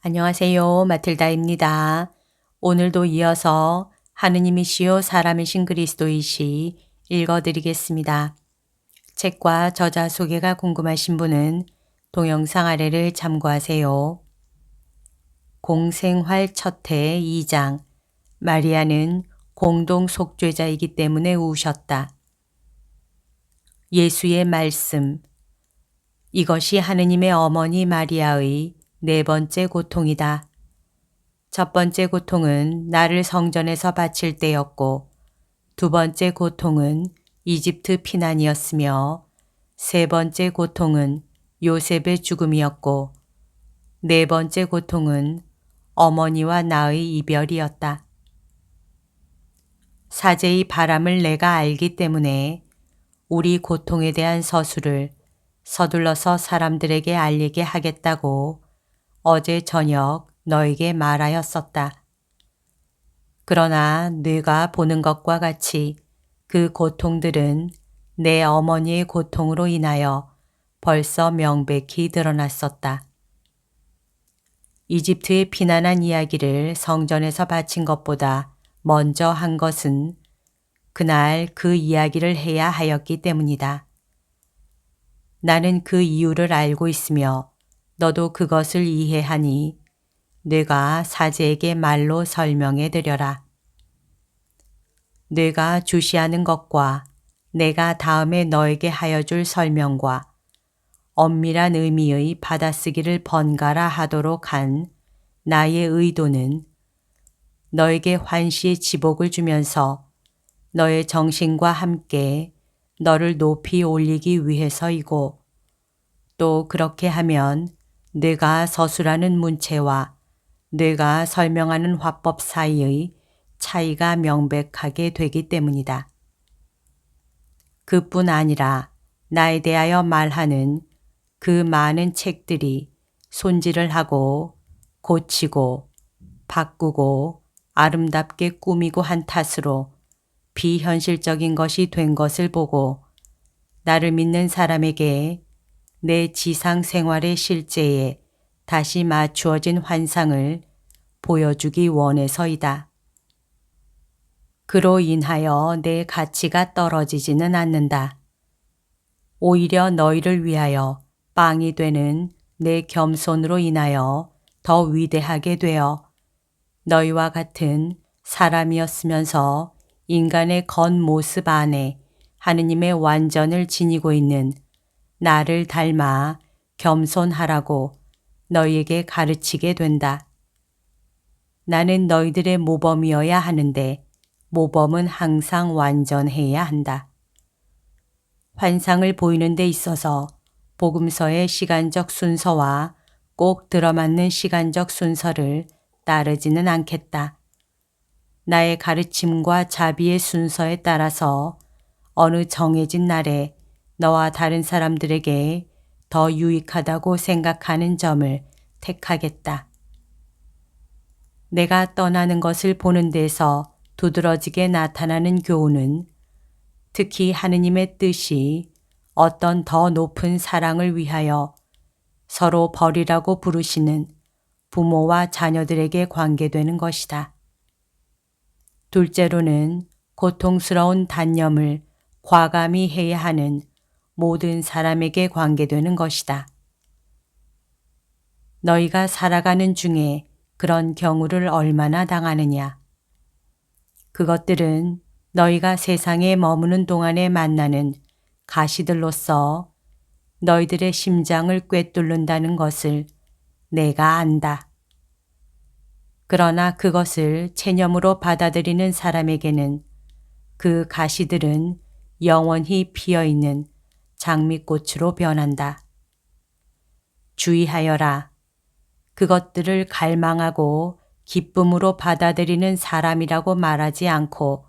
안녕하세요. 마틸다입니다. 오늘도 이어서 하느님이시요 사람이신 그리스도이시 읽어드리겠습니다. 책과 저자 소개가 궁금하신 분은 동영상 아래를 참고하세요. 공생활 첫해 2장 마리아는 공동 속죄자이기 때문에 우셨다. 예수의 말씀 이것이 하느님의 어머니 마리아의 네 번째 고통이다. 첫 번째 고통은 나를 성전에서 바칠 때였고 두 번째 고통은 이집트 피난이었으며 세 번째 고통은 요셉의 죽음이었고 네 번째 고통은 어머니와 나의 이별이었다. 사제의 바람을 내가 알기 때문에 우리 고통에 대한 서술을 서둘러서 사람들에게 알리게 하겠다고 어제 저녁 너에게 말하였었다. 그러나 네가 보는 것과 같이 그 고통들은 내 어머니의 고통으로 인하여 벌써 명백히 드러났었다. 이집트에 피난한 이야기를 성전에서 바친 것보다 먼저 한 것은 그날 그 이야기를 해야 하였기 때문이다. 나는 그 이유를 알고 있으며 너도 그것을 이해하니 네가 사제에게 말로 설명해 드려라. 네가 주시하는 것과 내가 다음에 너에게 하여 줄 설명과 엄밀한 의미의 받아쓰기를 번갈아 하도록 한 나의 의도는 너에게 환시의 지복을 주면서 너의 정신과 함께 너를 높이 올리기 위해서이고 또 그렇게 하면 네가 서술하는 문체와 네가 설명하는 화법 사이의 차이가 명백하게 되기 때문이다. 그뿐 아니라 나에 대하여 말하는 그 많은 책들이 손질을 하고 고치고 바꾸고 아름답게 꾸미고 한 탓으로 비현실적인 것이 된 것을 보고 나를 믿는 사람에게 내 지상 생활의 실제에 다시 맞추어진 환상을 보여주기 원해서이다. 그로 인하여 내 가치가 떨어지지는 않는다. 오히려 너희를 위하여 빵이 되는 내 겸손으로 인하여 더 위대하게 되어 너희와 같은 사람이었으면서 인간의 겉모습 안에 하느님의 완전을 지니고 있는 나를 닮아 겸손하라고 너희에게 가르치게 된다. 나는 너희들의 모범이어야 하는데 모범은 항상 완전해야 한다. 환상을 보이는 데 있어서 복음서의 시간적 순서와 꼭 들어맞는 시간적 순서를 따르지는 않겠다. 나의 가르침과 자비의 순서에 따라서 어느 정해진 날에 너와 다른 사람들에게 더 유익하다고 생각하는 점을 택하겠다. 내가 떠나는 것을 보는 데서 두드러지게 나타나는 교훈은 특히 하느님의 뜻이 어떤 더 높은 사랑을 위하여 서로 버리라고 부르시는 부모와 자녀들에게 관계되는 것이다. 둘째로는 고통스러운 단념을 과감히 해야 하는 모든 사람에게 관계되는 것이다. 너희가 살아가는 중에 그런 경우를 얼마나 당하느냐. 그것들은 너희가 세상에 머무는 동안에 만나는 가시들로서 너희들의 심장을 꿰뚫는다는 것을 내가 안다. 그러나 그것을 체념으로 받아들이는 사람에게는 그 가시들은 영원히 피어있는 장미꽃으로 변한다. 주의하여라. 그것들을 갈망하고 기쁨으로 받아들이는 사람이라고 말하지 않고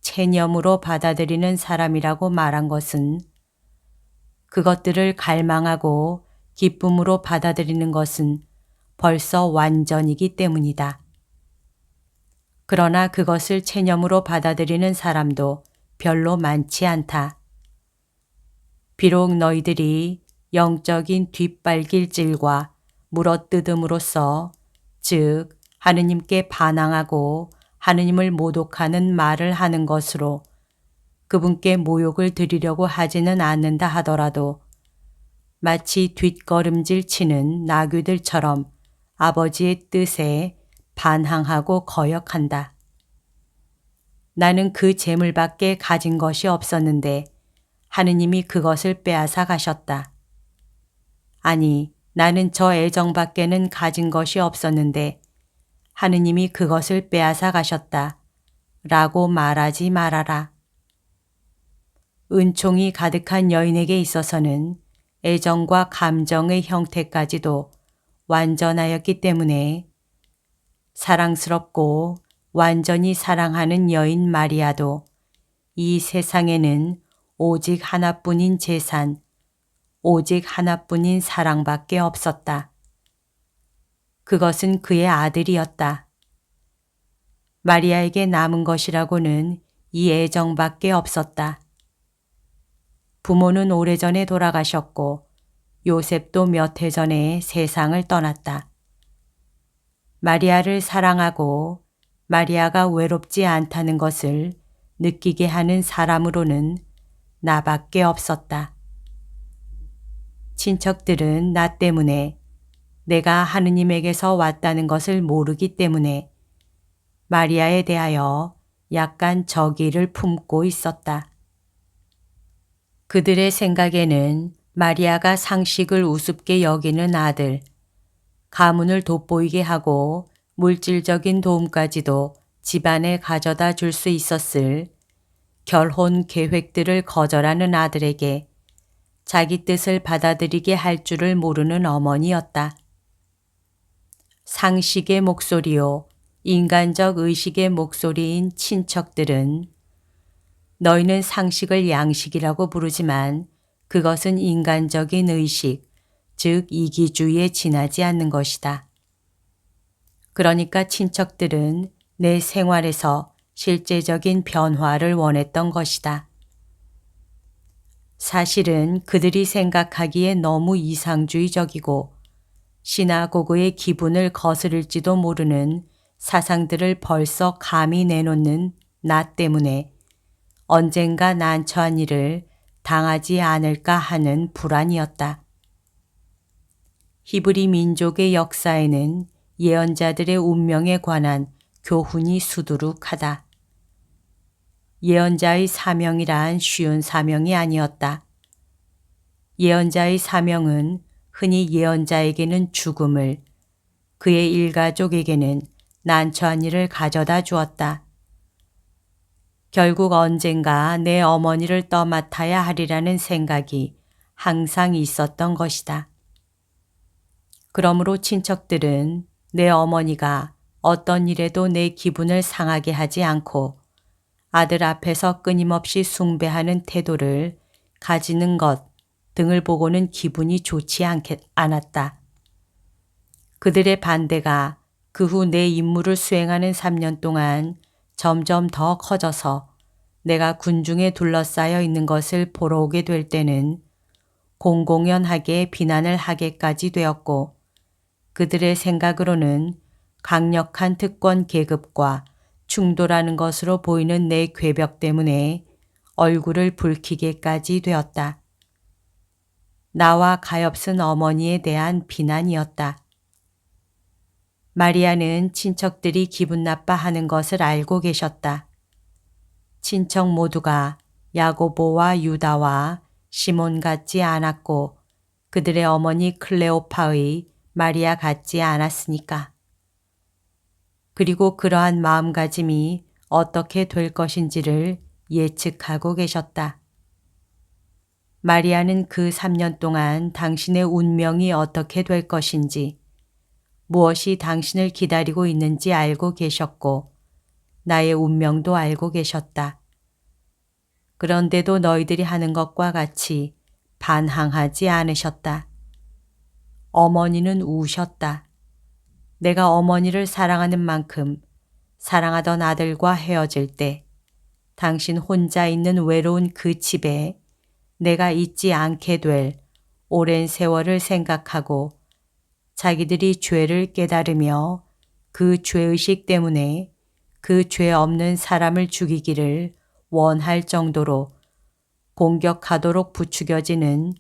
체념으로 받아들이는 사람이라고 말한 것은 그것들을 갈망하고 기쁨으로 받아들이는 것은 벌써 완전이기 때문이다. 그러나 그것을 체념으로 받아들이는 사람도 별로 많지 않다. 비록 너희들이 영적인 뒷발길질과 물어뜯음으로써 즉 하느님께 반항하고 하느님을 모독하는 말을 하는 것으로 그분께 모욕을 드리려고 하지는 않는다 하더라도 마치 뒷걸음질 치는 나귀들처럼 아버지의 뜻에 반항하고 거역한다. 나는 그 재물밖에 가진 것이 없었는데 하느님이 그것을 빼앗아 가셨다. 아니, 나는 저 애정밖에는 가진 것이 없었는데 하느님이 그것을 빼앗아 가셨다. 라고 말하지 말아라. 은총이 가득한 여인에게 있어서는 애정과 감정의 형태까지도 완전하였기 때문에 사랑스럽고 완전히 사랑하는 여인 마리아도 이 세상에는 오직 하나뿐인 재산, 오직 하나뿐인 사랑밖에 없었다. 그것은 그의 아들이었다. 마리아에게 남은 것이라고는 이 애정밖에 없었다. 부모는 오래전에 돌아가셨고 요셉도 몇 해 전에 세상을 떠났다. 마리아를 사랑하고 마리아가 외롭지 않다는 것을 느끼게 하는 사람으로는 나밖에 없었다. 친척들은 나 때문에 내가 하느님에게서 왔다는 것을 모르기 때문에 마리아에 대하여 약간 적의를 품고 있었다. 그들의 생각에는 마리아가 상식을 우습게 여기는 아들, 가문을 돋보이게 하고 물질적인 도움까지도 집안에 가져다 줄 수 있었을 결혼 계획들을 거절하는 아들에게 자기 뜻을 받아들이게 할 줄을 모르는 어머니였다. 상식의 목소리요, 인간적 의식의 목소리인 친척들은 너희는 상식을 양식이라고 부르지만 그것은 인간적인 의식, 즉 이기주의에 지나지 않는 것이다. 그러니까 친척들은 내 생활에서 실제적인 변화를 원했던 것이다. 사실은 그들이 생각하기에 너무 이상주의적이고 시나고그의 기분을 거스를지도 모르는 사상들을 벌써 감히 내놓는 나 때문에 언젠가 난처한 일을 당하지 않을까 하는 불안이었다. 히브리 민족의 역사에는 예언자들의 운명에 관한 교훈이 수두룩하다. 예언자의 사명이란 쉬운 사명이 아니었다. 예언자의 사명은 흔히 예언자에게는 죽음을, 그의 일가족에게는 난처한 일을 가져다 주었다. 결국 언젠가 내 어머니를 떠맡아야 하리라는 생각이 항상 있었던 것이다. 그러므로 친척들은 내 어머니가 어떤 일에도 내 기분을 상하게 하지 않고 아들 앞에서 끊임없이 숭배하는 태도를 가지는 것 등을 보고는 기분이 좋지 않았다. 그들의 반대가 그 후 내 임무를 수행하는 3년 동안 점점 더 커져서 내가 군중에 둘러싸여 있는 것을 보러 오게 될 때는 공공연하게 비난을 하게까지 되었고 그들의 생각으로는 강력한 특권 계급과 충돌하는 것으로 보이는 내 궤벽 때문에 얼굴을 붉히게까지 되었다. 나와 가엾은 어머니에 대한 비난이었다. 마리아는 친척들이 기분 나빠하는 것을 알고 계셨다. 친척 모두가 야고보와 유다와 시몬 같지 않았고 그들의 어머니 클레오파의 마리아 같지 않았으니까. 그리고 그러한 마음가짐이 어떻게 될 것인지를 예측하고 계셨다. 마리아는 그 3년 동안 당신의 운명이 어떻게 될 것인지, 무엇이 당신을 기다리고 있는지 알고 계셨고 나의 운명도 알고 계셨다. 그런데도 너희들이 하는 것과 같이 반항하지 않으셨다. 어머니는 우셨다. 내가 어머니를 사랑하는 만큼 사랑하던 아들과 헤어질 때 당신 혼자 있는 외로운 그 집에 내가 있지 않게 될 오랜 세월을 생각하고 자기들이 죄를 깨달으며 그 죄의식 때문에 그 죄 없는 사람을 죽이기를 원할 정도로 공격하도록 부추겨지는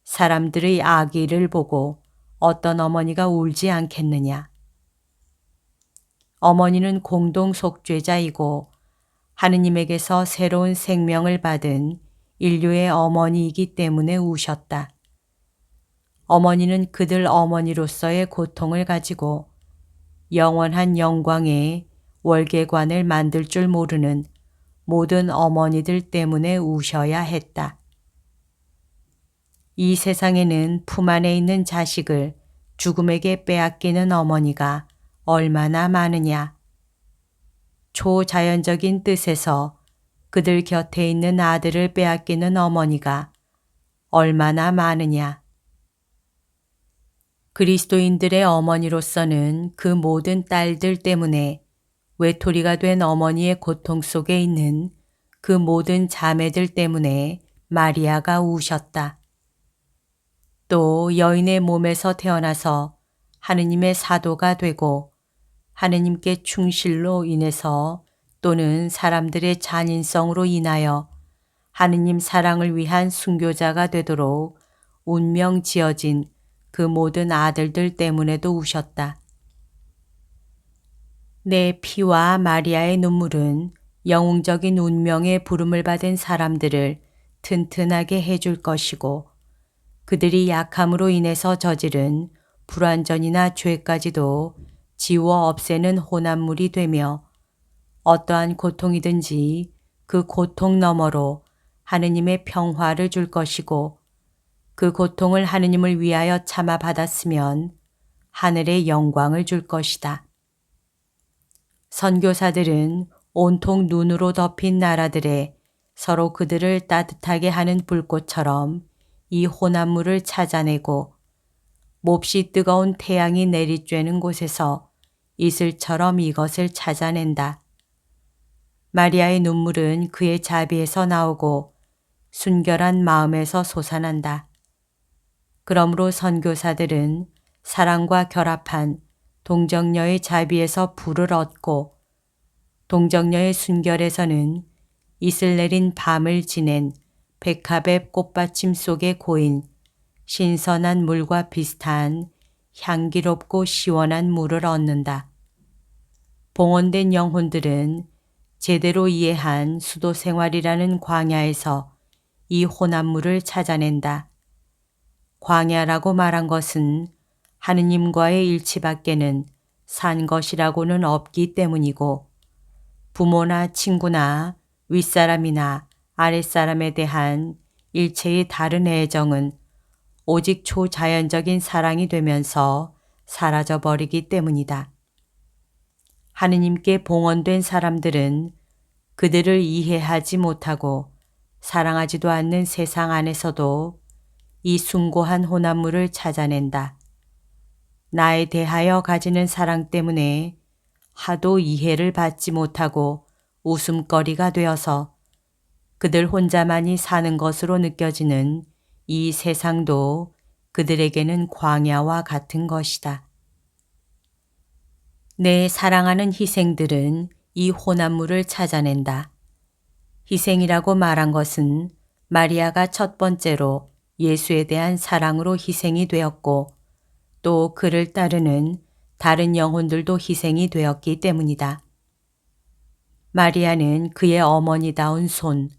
사람들의 악의를 보고 어떤 어머니가 울지 않겠느냐. 어머니는 공동 속죄자이고 하느님에게서 새로운 생명을 받은 인류의 어머니이기 때문에 우셨다. 어머니는 그들 어머니로서의 고통을 가지고 영원한 영광의 월계관을 만들 줄 모르는 모든 어머니들 때문에 우셔야 했다. 이 세상에는 품 안에 있는 자식을 죽음에게 빼앗기는 어머니가 얼마나 많으냐. 초자연적인 뜻에서 그들 곁에 있는 아들을 빼앗기는 어머니가 얼마나 많으냐. 그리스도인들의 어머니로서는 그 모든 딸들 때문에 외톨이가 된 어머니의 고통 속에 있는 그 모든 자매들 때문에 마리아가 우셨다. 또 여인의 몸에서 태어나서 하느님의 사도가 되고 하느님께 충실로 인해서 또는 사람들의 잔인성으로 인하여 하느님 사랑을 위한 순교자가 되도록 운명 지어진 그 모든 아들들 때문에도 우셨다. 내 피와 마리아의 눈물은 영웅적인 운명의 부름을 받은 사람들을 튼튼하게 해줄 것이고 그들이 약함으로 인해서 저지른 불완전이나 죄까지도 지워 없애는 혼합물이 되며 어떠한 고통이든지 그 고통 너머로 하느님의 평화를 줄 것이고 그 고통을 하느님을 위하여 참아 받았으면 하늘의 영광을 줄 것이다. 선교사들은 온통 눈으로 덮인 나라들에 서로 그들을 따뜻하게 하는 불꽃처럼 이 혼합물을 찾아내고 몹시 뜨거운 태양이 내리쬐는 곳에서 이슬처럼 이것을 찾아낸다. 마리아의 눈물은 그의 자비에서 나오고 순결한 마음에서 솟아난다. 그러므로 선교사들은 사랑과 결합한 동정녀의 자비에서 불을 얻고 동정녀의 순결에서는 이슬 내린 밤을 지낸 백합의 꽃받침 속에 고인 신선한 물과 비슷한 향기롭고 시원한 물을 얻는다. 봉헌된 영혼들은 제대로 이해한 수도 생활이라는 광야에서 이 혼합물을 찾아낸다. 광야라고 말한 것은 하느님과의 일치밖에는 산 것이라고는 없기 때문이고 부모나 친구나 윗사람이나 아랫사람에 대한 일체의 다른 애정은 오직 초자연적인 사랑이 되면서 사라져버리기 때문이다. 하느님께 봉헌된 사람들은 그들을 이해하지 못하고 사랑하지도 않는 세상 안에서도 이 숭고한 혼합물을 찾아낸다. 나에 대하여 가지는 사랑 때문에 하도 이해를 받지 못하고 웃음거리가 되어서 그들 혼자만이 사는 것으로 느껴지는 이 세상도 그들에게는 광야와 같은 것이다. 내 사랑하는 희생들은 이 혼합물을 찾아낸다. 희생이라고 말한 것은 마리아가 첫 번째로 예수에 대한 사랑으로 희생이 되었고 또 그를 따르는 다른 영혼들도 희생이 되었기 때문이다. 마리아는 그의 어머니다운 손,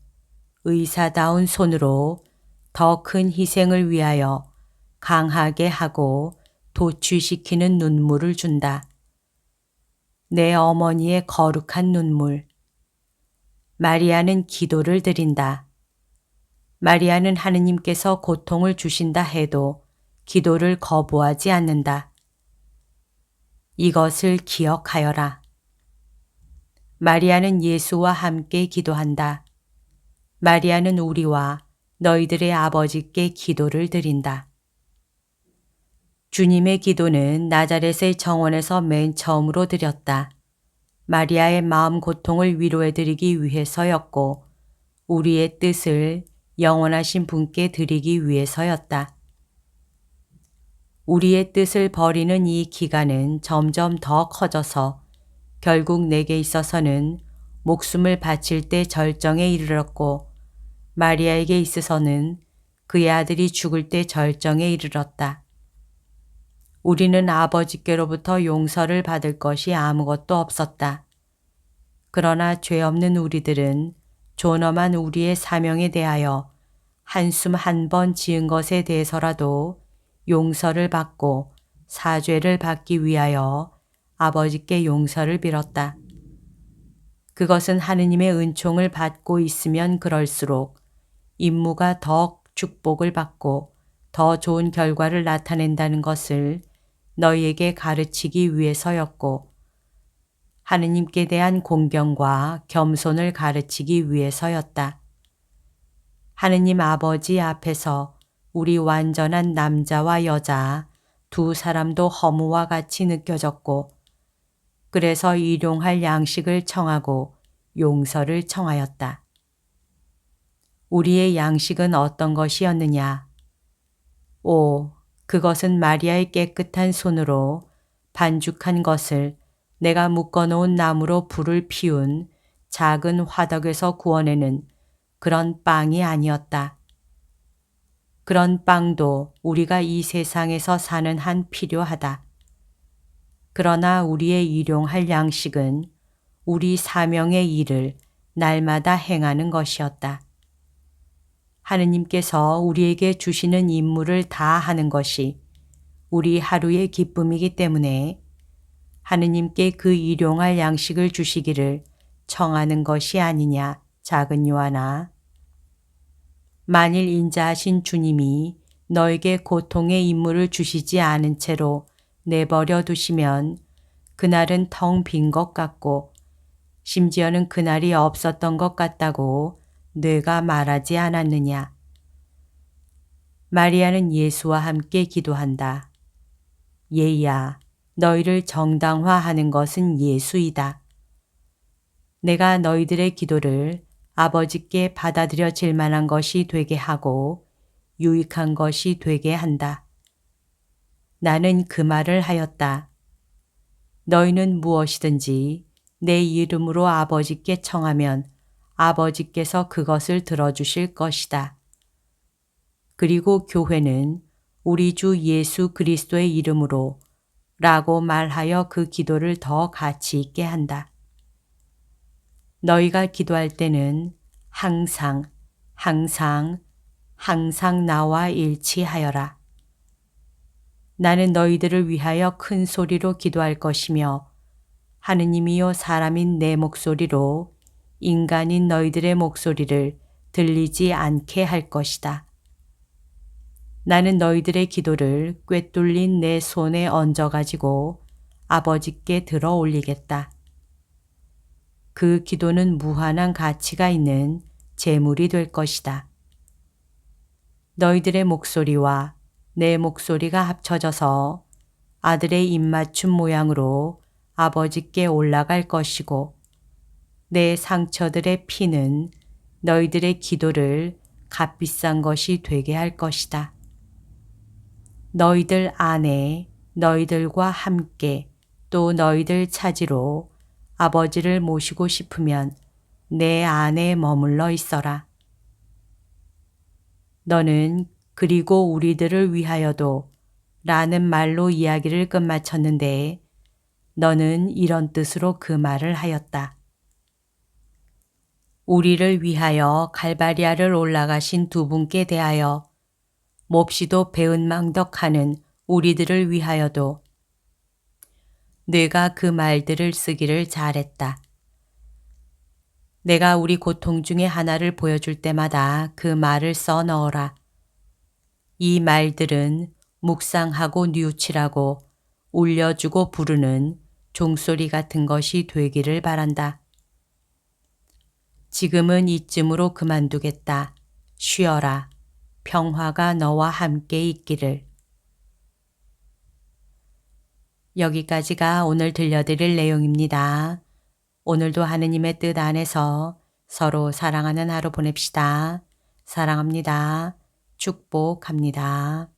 의사다운 손으로 더 큰 희생을 위하여 강하게 하고 도취시키는 눈물을 준다. 내 어머니의 거룩한 눈물. 마리아는 기도를 드린다. 마리아는 하느님께서 고통을 주신다 해도 기도를 거부하지 않는다. 이것을 기억하여라. 마리아는 예수와 함께 기도한다. 마리아는 우리와 너희들의 아버지께 기도를 드린다. 주님의 기도는 나자렛의 정원에서 맨 처음으로 드렸다. 마리아의 마음 고통을 위로해드리기 위해서였고 우리의 뜻을 영원하신 분께 드리기 위해서였다. 우리의 뜻을 버리는 이 기간은 점점 더 커져서 결국 내게 있어서는 목숨을 바칠 때 절정에 이르렀고 마리아에게 있어서는 그의 아들이 죽을 때 절정에 이르렀다. 우리는 아버지께로부터 용서를 받을 것이 아무것도 없었다. 그러나 죄 없는 우리들은 존엄한 우리의 사명에 대하여 한숨 한 번 지은 것에 대해서라도 용서를 받고 사죄를 받기 위하여 아버지께 용서를 빌었다. 그것은 하느님의 은총을 받고 있으면 그럴수록 임무가 더 축복을 받고 더 좋은 결과를 나타낸다는 것을 너희에게 가르치기 위해서였고 하느님께 대한 공경과 겸손을 가르치기 위해서였다. 하느님 아버지 앞에서 우리 완전한 남자와 여자 두 사람도 허무와 같이 느껴졌고 그래서 일용할 양식을 청하고 용서를 청하였다. 우리의 양식은 어떤 것이었느냐? 오, 그것은 마리아의 깨끗한 손으로 반죽한 것을 내가 묶어놓은 나무로 불을 피운 작은 화덕에서 구워내는 그런 빵이 아니었다. 그런 빵도 우리가 이 세상에서 사는 한 필요하다. 그러나 우리의 일용할 양식은 우리 사명의 일을 날마다 행하는 것이었다. 하느님께서 우리에게 주시는 임무를 다 하는 것이 우리 하루의 기쁨이기 때문에 하느님께 그 일용할 양식을 주시기를 청하는 것이 아니냐, 작은 요한아. 만일 인자하신 주님이 너에게 고통의 임무를 주시지 않은 채로 내버려 두시면 그날은 텅 빈 것 같고 심지어는 그날이 없었던 것 같다고 뇌가 말하지 않았느냐. 마리아는 예수와 함께 기도한다. 얘야, 너희를 정당화하는 것은 예수이다. 내가 너희들의 기도를 아버지께 받아들여질 만한 것이 되게 하고 유익한 것이 되게 한다. 나는 그 말을 하였다. 너희는 무엇이든지 내 이름으로 아버지께 청하면 아버지께서 그것을 들어주실 것이다. 그리고 교회는 우리 주 예수 그리스도의 이름으로 라고 말하여 그 기도를 더 가치 있게 한다. 너희가 기도할 때는 항상 나와 일치하여라. 나는 너희들을 위하여 큰 소리로 기도할 것이며 하느님이요 사람인 내 목소리로 인간인 너희들의 목소리를 들리지 않게 할 것이다. 나는 너희들의 기도를 꿰뚫린 내 손에 얹어가지고 아버지께 들어 올리겠다. 그 기도는 무한한 가치가 있는 재물이 될 것이다. 너희들의 목소리와 내 목소리가 합쳐져서 아들의 입맞춤 모양으로 아버지께 올라갈 것이고 내 상처들의 피는 너희들의 기도를 값비싼 것이 되게 할 것이다. 너희들 안에 너희들과 함께 또 너희들 차지로 아버지를 모시고 싶으면 내 안에 머물러 있어라. 너는 그리고 우리들을 위하여도 라는 말로 이야기를 끝마쳤는데 너는 이런 뜻으로 그 말을 하였다. 우리를 위하여 갈바리아를 올라가신 두 분께 대하여 몹시도 배은망덕하는 우리들을 위하여도 내가 그 말들을 쓰기를 잘했다. 내가 우리 고통 중에 하나를 보여줄 때마다 그 말을 써 넣어라. 이 말들은 묵상하고 뉘우치라고 울려주고 부르는 종소리 같은 것이 되기를 바란다. 지금은 이쯤으로 그만두겠다. 쉬어라. 평화가 너와 함께 있기를. 여기까지가 오늘 들려드릴 내용입니다. 오늘도 하느님의 뜻 안에서 서로 사랑하는 하루 보냅시다. 사랑합니다. 축복합니다.